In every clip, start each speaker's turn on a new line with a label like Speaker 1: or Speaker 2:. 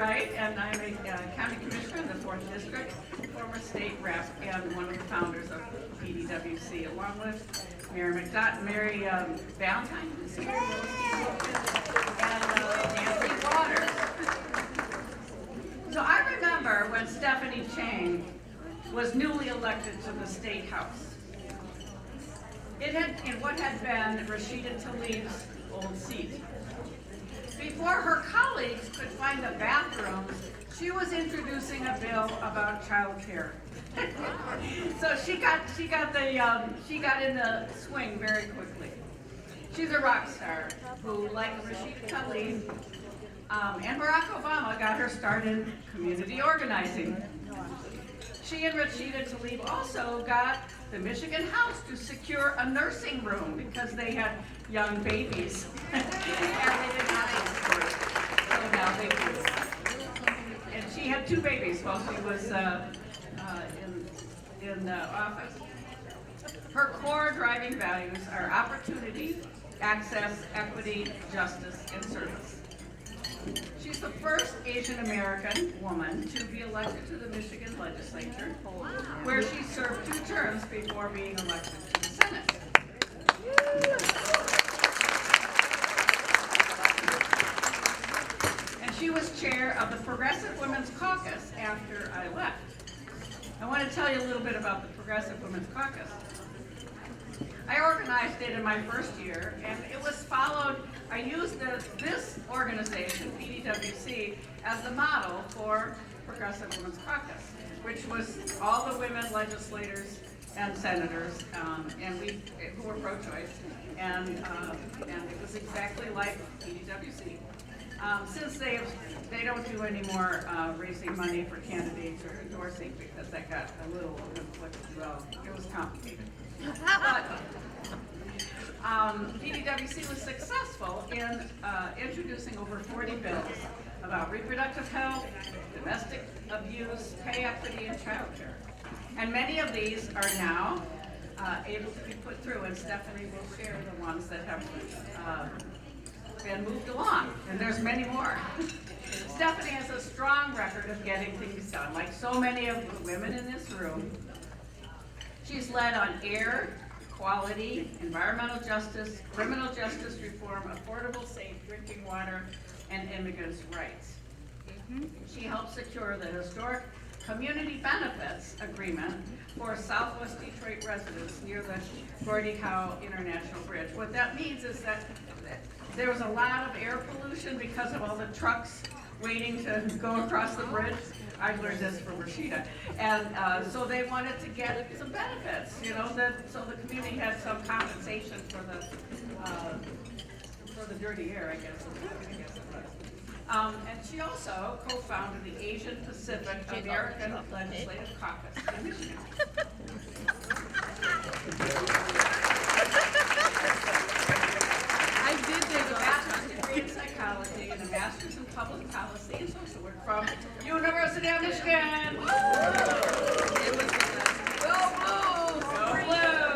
Speaker 1: right, and I'm a county commissioner in the 4th District, former state rep, and one of the founders of PDWC, along with Mary Valentine, and Nancy Waters. So I remember when Stephanie Chang was newly elected to the State House. It had in what had been Rashida Tlaib's old seat. Before her colleagues could find the bathrooms, she was introducing a bill about child care. So she got in the swing very quickly. She's a rock star who, like Rashida Tlaib and Barack Obama, got her start in community organizing. She and Rashida Tlaib also got the Michigan House to secure a nursing room because they had young babies and they did not have it. So now they do. And she had 2 babies while she was in office. Her core driving values are opportunity, access, equity, justice, and service. She's the first Asian American woman to be elected to the Michigan legislature, where she served 2 terms before being elected to the Senate. And she was chair of the Progressive Women's Caucus after I left. I want to tell you a little bit about the Progressive Women's Caucus. I organized it in my first year, and it was followed. I used this organization, PDWC, as the model for Progressive Women's Caucus, which was all the women legislators and senators, who were pro-choice, and it was exactly like PDWC. Since they don't do any more raising money for candidates or endorsing, because that got a little well, it was complicated. But PDWC was successful in introducing over 40 bills about reproductive health, domestic abuse, pay equity, and child care. And many of these are now able to be put through, and Stephanie will share the ones that have been moved along, and there's many more. Stephanie has a strong record of getting things done. Like so many of the women in this room, she's led on air quality, environmental justice, criminal justice reform, affordable, safe drinking water, and immigrants' rights. She helped secure the historic community benefits agreement for Southwest Detroit residents near the Gordie Howe International Bridge. What that means is that there was a lot of air pollution because of all the trucks waiting to go across the bridge. I learned this from Rashida. And so they wanted to get some benefits, so the community had some compensation for the dirty air, I guess it was. And she also co-founded the Asian Pacific American Legislative Caucus in Michigan. I did a master's degree in psychology and a master's in public policy and social work from University of Michigan. Go Blue!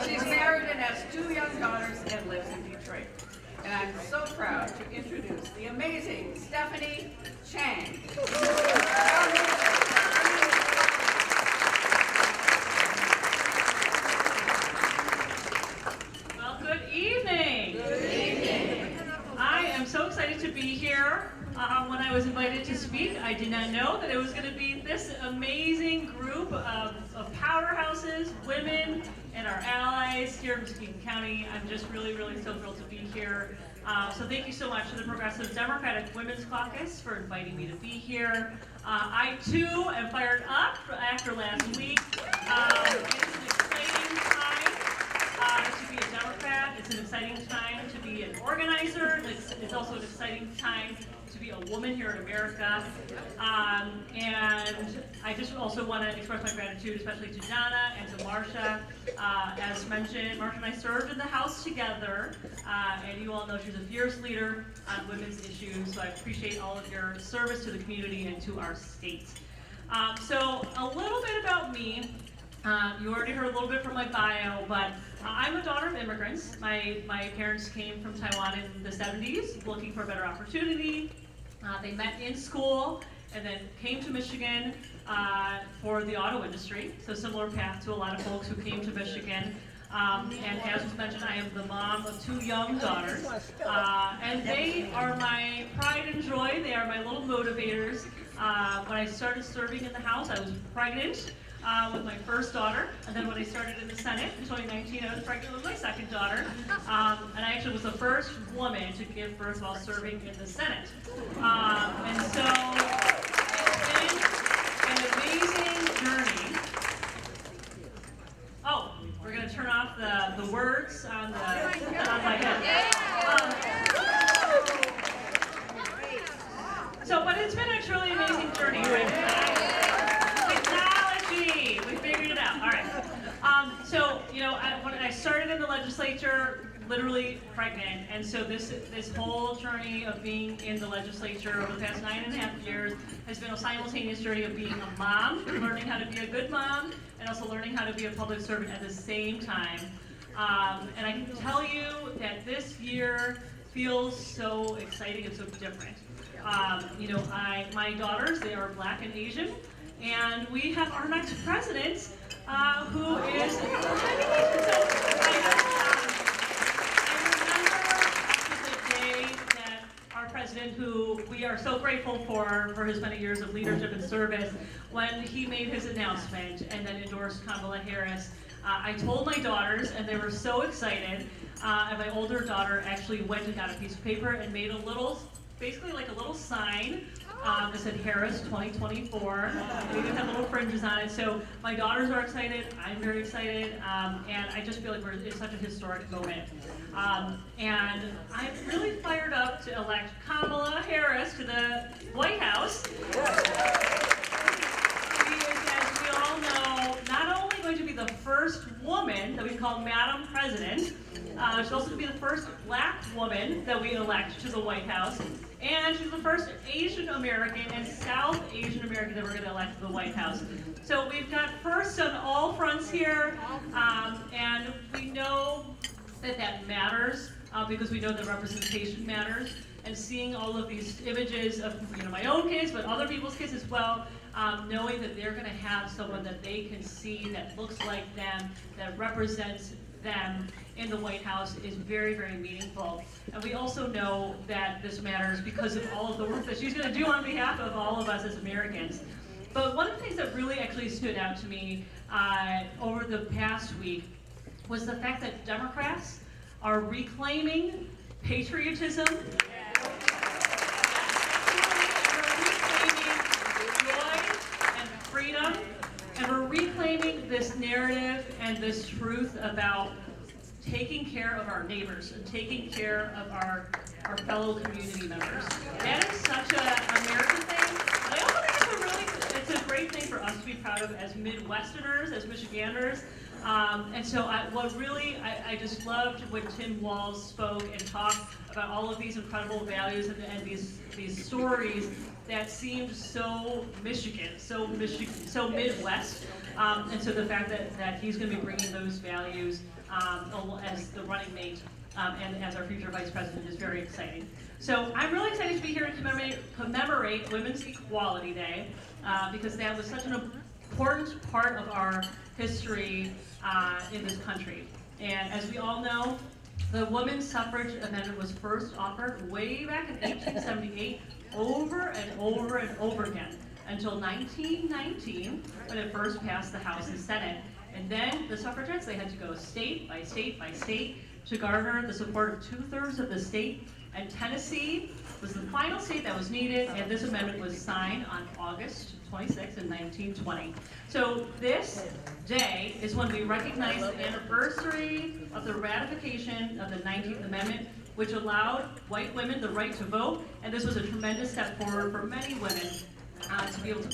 Speaker 1: She's married and has 2 young daughters and lives in Detroit. And I'm so proud to introduce the amazing Stephanie Chang.
Speaker 2: Well, good evening. Good evening. I am so excited to be here. When I was invited to speak, I did not know that it was going to be this amazing group of powerhouses, women, and our allies here in Muskegon County. I'm just really, really so thrilled to be here. So thank you so much to the Progressive Democratic Women's Caucus for inviting me to be here. I too am fired up after last week. It's an exciting time to be a Democrat. It's an exciting time to be an organizer. It's also an exciting time to be a woman here in America. And I just also want to express my gratitude, especially to Donna and to Marcia. As mentioned, Marcia and I served in the House together, and you all know she's a fierce leader on women's issues, so I appreciate all of your service to the community and to our state. So a little bit about me. You already heard a little bit from my bio, but I'm a daughter of immigrants. My parents came from Taiwan in the 70s looking for a better opportunity. They met in school and then came to Michigan for the auto industry, so similar path to a lot of folks who came to Michigan. And as was mentioned, I am the mom of 2 young daughters, and they are my pride and joy. They are my little motivators. When I started serving in the House, I was pregnant with my first daughter, and then when I started in the Senate in 2019, I was pregnant with my second daughter, and I actually was the first woman to give birth while serving in the Senate. And so it's been an amazing journey. Oh, we're going to turn off the words on my head. But it's been a truly amazing journey, right? Technology, we figured it out. All right. When I started in the legislature, literally pregnant, and so this whole journey of being in the legislature over the past 9.5 years has been a simultaneous journey of being a mom, learning how to be a good mom, and also learning how to be a public servant at the same time. And I can tell you that this year feels so exciting and so different. My daughters, they are Black and Asian, and we have our next president, who is. Our president, who we are so grateful for his many years of leadership and service, when he made his announcement and then endorsed Kamala Harris, I told my daughters, and they were so excited, and my older daughter actually went and got a piece of paper and made a little, basically like a little sign that said Harris 2024. We even have little fringes on it. So my daughters are excited, I'm very excited, and I just feel like it's such a historic moment. And I'm really fired up to elect Kamala Harris to the White House. She is, as we all know, not only going to be the first woman that we call Madam President, she's also going to be the first Black woman that we elect to the White House, and she's the first Asian American and South Asian American that we're going to elect to the White House. So we've got firsts on all fronts here, and we know that matters because we know that representation matters. And seeing all of these images of my own kids, but other people's kids as well, knowing that they're going to have someone that they can see that looks like them, that represents them in the White House is very, very meaningful. And we also know that this matters because of all of the work that she's going to do on behalf of all of us as Americans. But one of the things that really actually stood out to me over the past week was the fact that Democrats are reclaiming patriotism. We're reclaiming joy and freedom, and we're reclaiming this narrative and this truth about taking care of our neighbors and taking care of our fellow community members. That is such an American thing. But I also think it's a great thing for us to be proud of as Midwesterners, as Michiganders. And so I just loved when Tim Walz spoke and talked about all of these incredible values and these stories that seemed so Michigan, so Midwest. And so the fact that he's going to be bringing those values as the running mate and as our future vice president is very exciting. So I'm really excited to be here and commemorate Women's Equality Day because that was such an important part of our history in this country. And as we all know, the women's suffrage amendment was first offered way back in 1878, over and over and over again, until 1919, when it first passed the House and Senate. And then the suffragettes, they had to go state by state by state to garner the support of 2/3 of the state. And Tennessee was the final state that was needed, and this amendment was signed on August 26 in 1920. So this day is when we recognize the anniversary of the ratification of the 19th Amendment, which allowed white women the right to vote, and this was a tremendous step forward for many women to be able to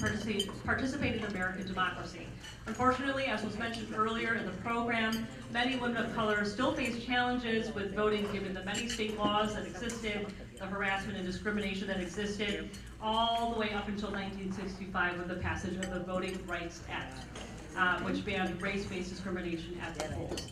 Speaker 2: participate in American democracy. Unfortunately, as was mentioned earlier in the program, many women of color still face challenges with voting given the many state laws that existed, the harassment and discrimination that existed, all the way up until 1965 with the passage of the Voting Rights Act, which banned race-based discrimination at the polls.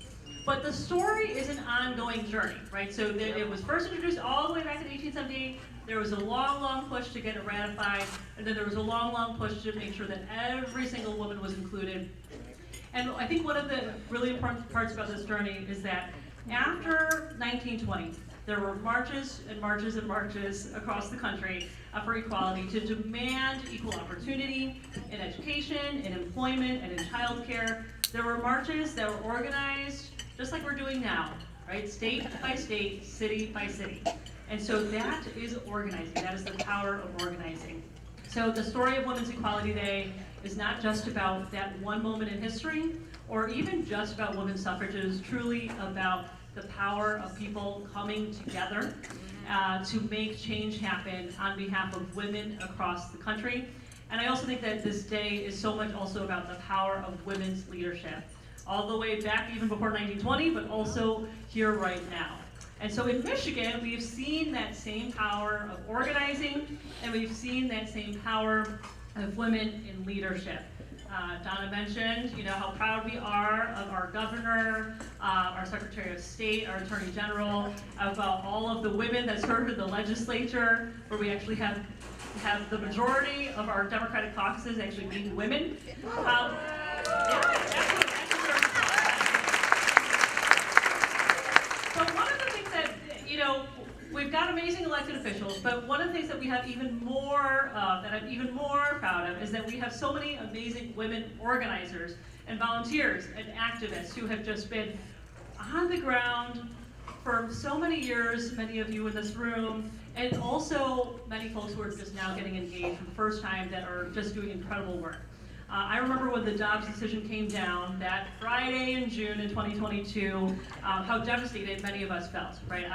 Speaker 2: But the story is an ongoing journey, right? So it was first introduced all the way back in 1878, There was a long, long push to get it ratified, and then there was a long, long push to make sure that every single woman was included. And I think one of the really important parts about this journey is that after 1920, there were marches and marches and marches across the country for equality to demand equal opportunity in education, in employment, and in childcare. There were marches that were organized just like we're doing now, right? State by state, city by city. And so that is organizing. That is the power of organizing. So the story of Women's Equality Day is not just about that one moment in history, or even just about women's suffrage. It is truly about the power of people coming together to make change happen on behalf of women across the country. And I also think that this day is so much also about the power of women's leadership, all the way back even before 1920, but also here right now. And so in Michigan, we've seen that same power of organizing, and we've seen that same power of women in leadership. Donna mentioned, how proud we are of our governor, our Secretary of State, our Attorney General, about all of the women that served in the legislature, where we actually have the majority of our Democratic caucuses actually being women. But one of the things that, we've got amazing elected officials, but one of the things that we have even more of, that I'm even more proud of, is that we have so many amazing women organizers and volunteers and activists who have just been on the ground for so many years, many of you in this room, and also many folks who are just now getting engaged for the first time that are just doing incredible work. I remember when the Dobbs decision came down that Friday in June in 2022, how devastated many of us felt, right?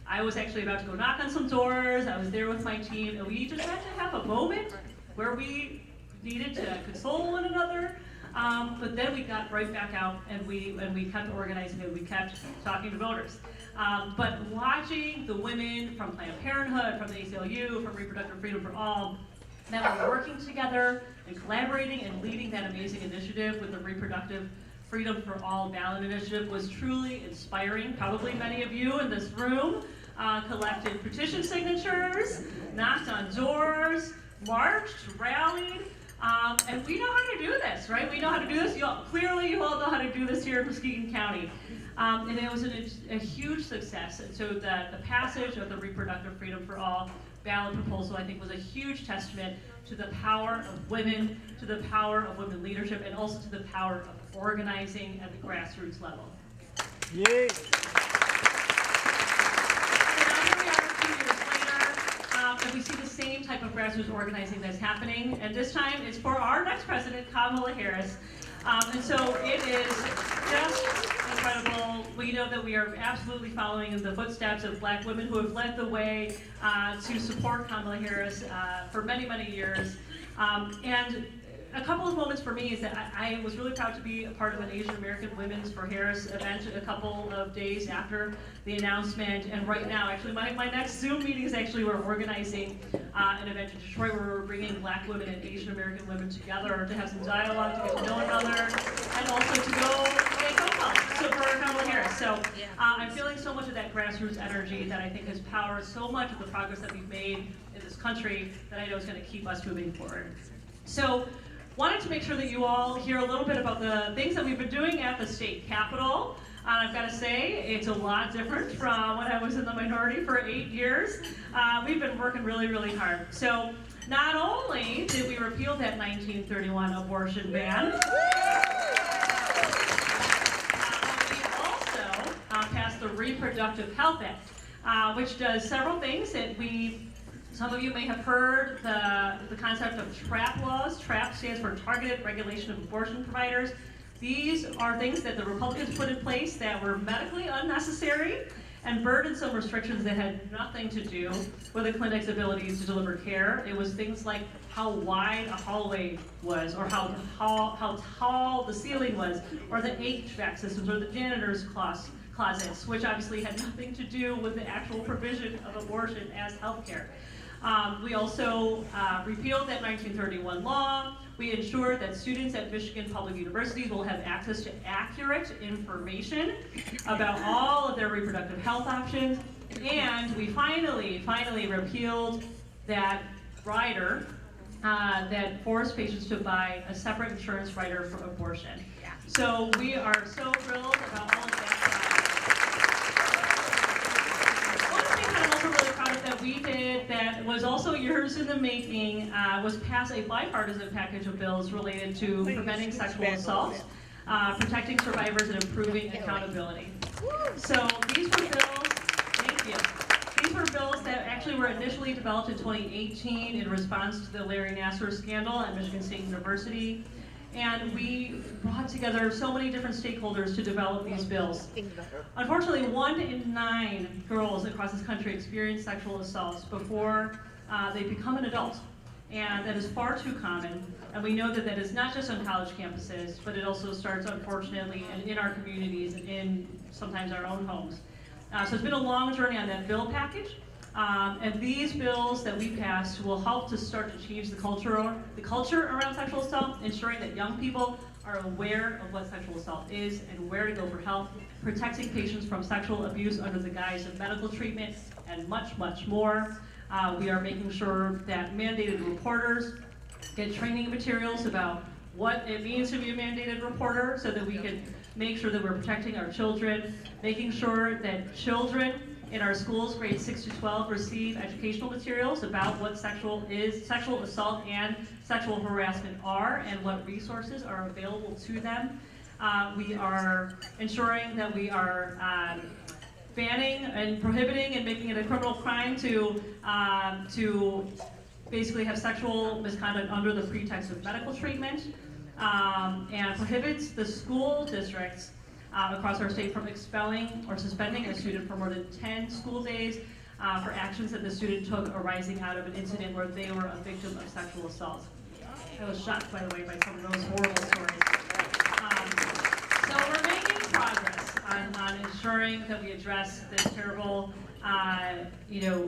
Speaker 2: I was actually about to go knock on some doors. I was there with my team, and we just had to have a moment where we needed to console one another. But then we got right back out, and we kept organizing, and we kept talking to voters. But watching the women from Planned Parenthood, from the ACLU, from Reproductive Freedom for All, that were working together and collaborating and leading that amazing initiative with the Reproductive Freedom for All ballot initiative was truly inspiring. Probably many of you in this room collected petition signatures, knocked on doors, marched, rallied, and we know how to do this, right? We know how to do this. Clearly, you all know how to do this here in Muskegon County. And it was a huge success. And so the passage of the Reproductive Freedom for All ballot proposal, I think, was a huge testament to the power of women, to the power of women leadership, and also to the power of organizing at the grassroots level.
Speaker 3: Yay!
Speaker 2: So now here we are 2 years later, and we see the same type of grassroots organizing that's happening, and this time it's for our next president, Kamala Harris. And so it is just incredible. We know that we are absolutely following in the footsteps of Black women who have led the way to support Kamala Harris for many, many years. And a couple of moments for me is that I was really proud to be a part of an Asian American Women's for Harris event a couple of days after the announcement. And right now, actually, my next Zoom meeting is actually we're organizing an event in Detroit where we're bringing Black women and Asian American women together to have some dialogue, to get to know one another, and also to go make phone calls for Kamala Harris. So I'm feeling so much of that grassroots energy that I think has powered so much of the progress that we've made in this country that I know is going to keep us moving forward. So wanted to make sure that you all hear a little bit about the things that we've been doing at the state capitol. I've got to say, it's a lot different from when I was in the minority for 8 years. We've been working really, really hard. So not only did we repeal that 1931 abortion ban, we also passed the Reproductive Health Act, which does several things that some of you may have heard the concept of TRAP laws. TRAP stands for Targeted Regulation of Abortion Providers. These are things that the Republicans put in place that were medically unnecessary and burdensome restrictions that had nothing to do with a clinic's abilities to deliver care. It was things like how wide a hallway was, or how tall the ceiling was, or the HVAC systems, or the janitor's closets, which obviously had nothing to do with the actual provision of abortion as healthcare. We also repealed that 1931 law. We ensured that students at Michigan public universities will have access to accurate information about all of their reproductive health options. And we finally repealed that rider that forced patients to buy a separate insurance rider for abortion. So we are so thrilled about all of that. One of the things that I'm also really proud of that we did that was also years in the making was pass a bipartisan package of bills related to preventing sexual assault, protecting survivors, and improving accountability. So these were bills, thank you. These were bills that actually were initially developed in 2018 in response to the Larry Nassar scandal at Michigan State University. And we brought together so many different stakeholders to develop these bills. Unfortunately, 1 in 9 girls across this country experience sexual assaults before they become an adult. And that is far too common. And we know that that is not just on college campuses, but it also starts, unfortunately, in our communities and in sometimes our own homes. So it's been a long journey on that bill package. And these bills that we passed will help to start to change the culture around sexual assault, ensuring that young people are aware of what sexual assault is and where to go for help, protecting patients from sexual abuse under the guise of medical treatment, and much, much more. We are making sure that mandated reporters get training materials about what it means to be a mandated reporter so that we can make sure that we're protecting our children, making sure that children in our schools, grades 6 to 12, receive educational materials about what sexual assault and sexual harassment are and what resources are available to them. We are ensuring that we are banning and prohibiting and making it a criminal crime to basically have sexual misconduct under the pretext of medical treatment, and prohibits the school districts across our state from expelling or suspending a student for more than 10 school days for actions that the student took arising out of an incident where they were a victim of sexual assault. I was shocked, by the way, by some of those horrible stories. So we're making progress on ensuring that we address this terrible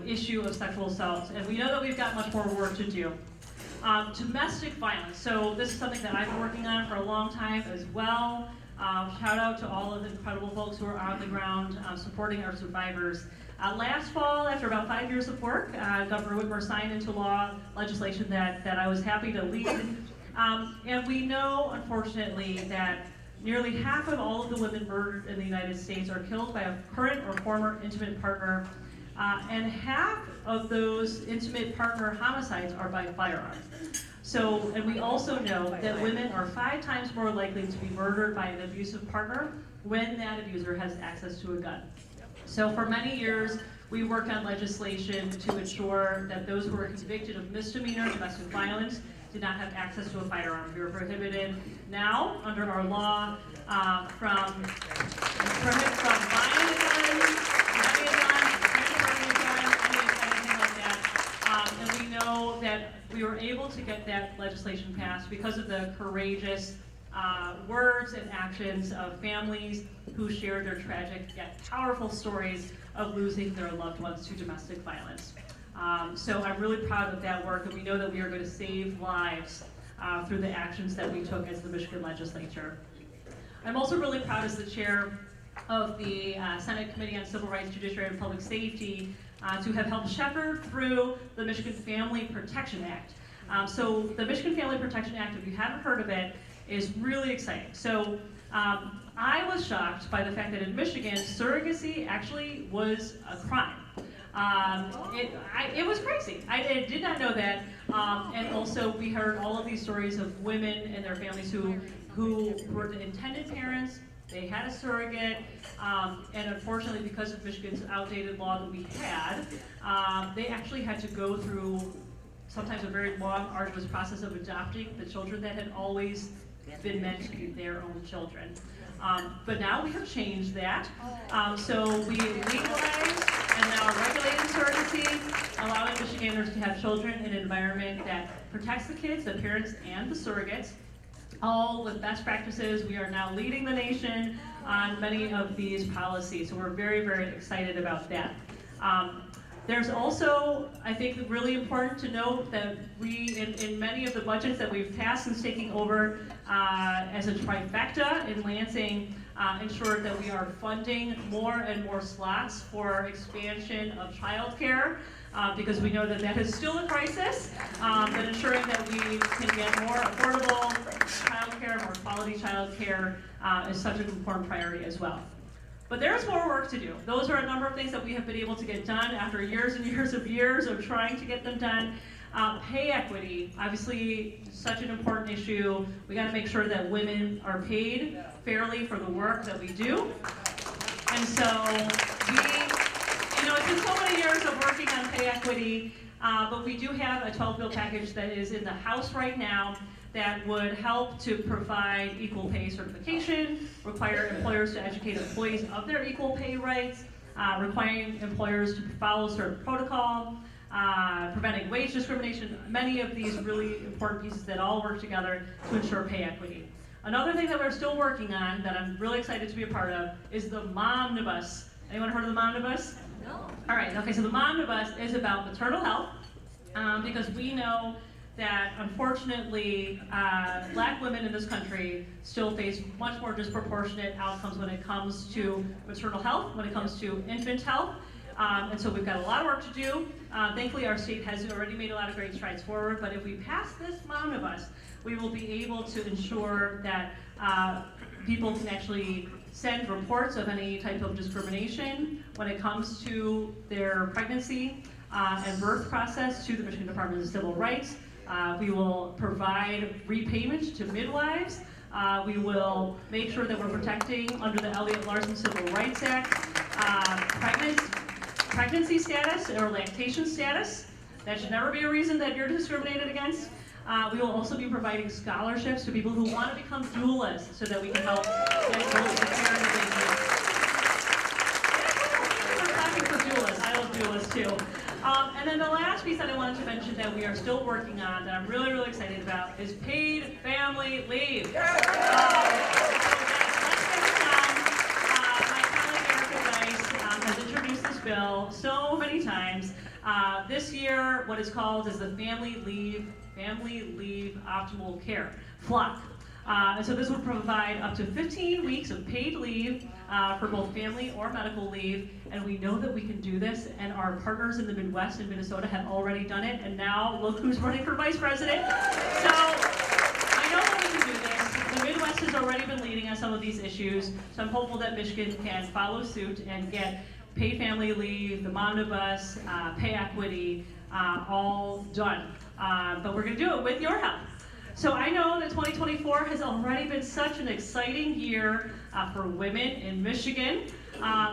Speaker 2: issue of sexual assault, and we know that we've got much more work to do. Domestic violence. So this is something that I've been working on for a long time as well. Shout out to all of the incredible folks who are on the ground supporting our survivors. Last fall, after about 5 years of work, Governor Whitmer signed into law legislation that I was happy to lead. And we know, unfortunately, that nearly half of all of the women murdered in the United States are killed by a current or former intimate partner, and half of those intimate partner homicides are by firearm. So, and we also know that women are 5 times more likely to be murdered by an abusive partner when that abuser has access to a gun. So for many years, we worked on legislation to ensure that those who were convicted of misdemeanor domestic violence did not have access to a firearm. We were prohibited now, under our law, from buying a gun, having a gun, transferring a gun, anything like that. And we know that we were able to get that legislation passed because of the courageous words and actions of families who shared their tragic yet powerful stories of losing their loved ones to domestic violence. So I'm really proud of that work, and we know that we are going to save lives through the actions that we took as the Michigan legislature. I'm also really proud as the chair of the Senate Committee on Civil Rights, Judiciary, and Public Safety to have helped shepherd through the Michigan Family Protection Act. So the Michigan Family Protection Act, if you haven't heard of it, is really exciting. So I was shocked by the fact that in Michigan, surrogacy actually was a crime. It was crazy. I did not know that. And also we heard all of these stories of women and their families who were the intended parents. They had a surrogate, and unfortunately, because of Michigan's outdated law that we had, they actually had to go through sometimes a very long, arduous process of adopting the children that had always been meant to be their own children. But now we have changed that. So we legalized and now are regulating surrogacy, allowing Michiganders to have children in an environment that protects the kids, the parents, and the surrogates, all with best practices. We are now leading the nation on many of these policies, so we're very, very excited about that. There's also, I think, really important to note that we, in many of the budgets that we've passed since taking over as a trifecta in Lansing, ensure that we are funding more and more slots for expansion of childcare, because we know that that is still a crisis, but ensuring that we can get more affordable childcare, more quality childcare is such an important priority as well. But there's more work to do. Those are a number of things that we have been able to get done after years and years of trying to get them done. Pay equity, obviously such an important issue. We got to make sure that women are paid fairly for the work that we do. And so it's been so many years of working on pay equity, but we do have a 12-bill package that is in the House right now that would help to provide equal pay certification, require employers to educate employees of their equal pay rights, requiring employers to follow certain protocol, preventing wage discrimination, many of these really important pieces that all work together to ensure pay equity. Another thing that we're still working on that I'm really excited to be a part of is the Momnibus. Anyone heard of the Momnibus? No. All right, okay, so the Momnibus is about maternal health, because we know that unfortunately Black women in this country still face much more disproportionate outcomes when it comes to maternal health, when it comes to infant health. And so we've got a lot of work to do. Thankfully, our state has already made a lot of great strides forward, but if we pass this Momnibus, we will be able to ensure that people can actually send reports of any type of discrimination when it comes to their pregnancy and birth process to the Michigan Department of Civil Rights. We will provide repayment to midwives. We will make sure that we're protecting, under the Elliott Larson Civil Rights Act, pregnancy status or lactation status. That should never be a reason that you're discriminated against. We will also be providing scholarships to people who want to become doulas so that we can help get those the care that they need. We're clapping for doulas. I love doulas too. And then the last piece that I wanted to mention that we are still working on, that I'm really, really excited about, is paid family leave. My colleague Erica Weiss has introduced this bill so many times. This year, what is called is the Family Leave Optimal Care, FLOC. And so this would provide up to 15 weeks of paid leave for both family or medical leave, and we know that we can do this, and our partners in the Midwest and Minnesota have already done it, and now look who's running for vice president. So I know that we can do this. The Midwest has already been leading on some of these issues, so I'm hopeful that Michigan can follow suit and get paid family leave, the Momnibus, pay equity, all done. But we're going to do it with your help. So I know that 2024 has already been such an exciting year for women in Michigan.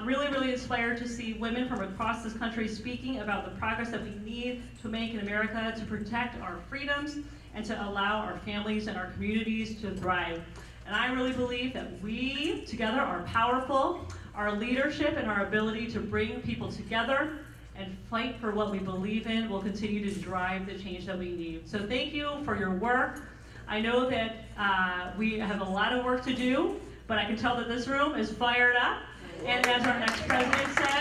Speaker 2: Really, really inspired to see women from across this country speaking about the progress that we need to make in America to protect our freedoms and to allow our families and our communities to thrive. And I really believe that we together are powerful. Our leadership and our ability to bring people together and fight for what we believe in will continue to drive the change that we need. So thank you for your work. I know that we have a lot of work to do, but I can tell that this room is fired up. And as our next president said,